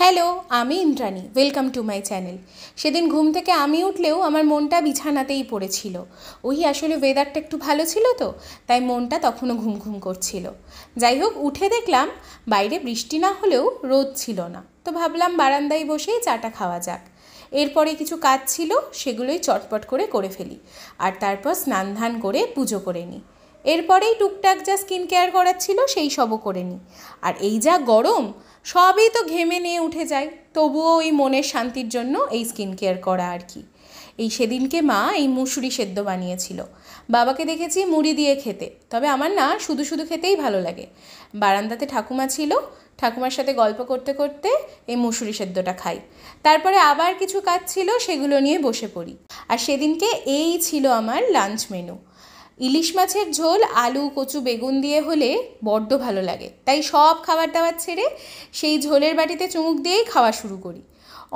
Hello, আমি Indrani. Welcome to my channel. সেদিন ঘুম থেকে আমি উঠলেও আমার মনটা বিছানাতেই পড়েছিল। আসলে ওয়েদারটা একটু ভালো ছিল তো, তাই মনটা তখনও ঘুম ঘুম করছিল। যাই হোক, উঠে দেখলাম বাইরে বৃষ্টি না হলেও রোদ ছিল না, তো ভাবলাম বারান্দায় বসেই চাটা খাওয়া যাক। এরপরে কিছু কাজ ছিল, সেগুলোই চটপট করে ফেলি, আর তারপর স্নান ধান করে পুজো করে নিই। এরপরেই টুকটাক যা স্কিন কেয়ার করার ছিল সেই সবও করে নিই। আর এই যা গরম, সবই তো ঘেমে নিয়ে উঠে যায়, তবুও ওই মনের শান্তির জন্য এই স্কিন কেয়ার করা আর কি। সেদিনকে মা এই মুসুরি সেদ্ধ বানিয়েছিল। বাবাকে দেখেছি মুড়ি দিয়ে খেতে, তবে আমার না শুধু শুধু খেতেই ভালো লাগে। বারান্দাতে ঠাকুমা ছিল, ঠাকুমার সাথে গল্প করতে করতে এই মুসুরি সেদ্ধটা খাই। তারপরে আবার কিছু কাজ ছিল, সেগুলো নিয়ে বসে পড়ি। আর সেদিনকে এই ছিল আমার লাঞ্চ মেনু। ইলিশ মাছের ঝোল আলু কচু বেগুন দিয়ে হলে বড্ড ভালো লাগে, তাই সব খাবার দাবার ছেড়ে সেই ঝোলের বাটিতে চুমুক দিয়েই খাওয়া শুরু করি।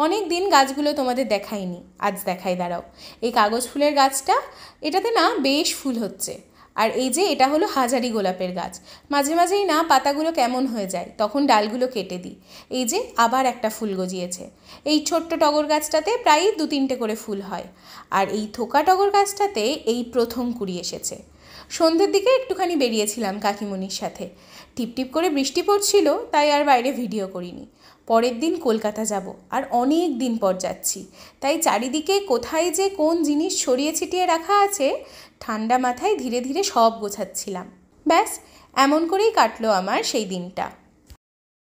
অনেক দিন গাছগুলো তোমাদের দেখাইনি, আজ দেখাই, দাঁড়াও। এই কাগজ ফুলের গাছটা, এটাতে না বেশ ফুল হচ্ছে। আর এটা হলো হাজারি গোলাপের গাছ। মাঝে মাঝেই না পাতাগুলো কেমন হয়ে যায়, তখন ডালগুলো কেটে দিই। আবার একটা ফুল গজিয়েছে। এই ছোট্ট টগর গাছটাতে প্রায় 2-3টে করে ফুল হয়। আর এই থোকা টগর গাছটাতে এই প্রথম কুড়ি এসেছে। সন্ধ্যের দিকে একটুখানি বেরিয়েছিলাম কাকিমণির সাথে। টিপটিপ করে বৃষ্টি পড়ছিল, তাই আর বাইরে ভিডিও করিনি। পরের দিন কলকাতা যাব, আর অনেক দিন পর যাচ্ছি, তাই চারিদিকে কোথায় যে কোন জিনিস ছড়িয়ে ছিটিয়ে রাখা আছে, ঠান্ডা মাথায় ধীরে ধীরে সব গোছাচ্ছিলাম। ব্যাস, এমন করেই কাটলো আমার সেই দিনটা।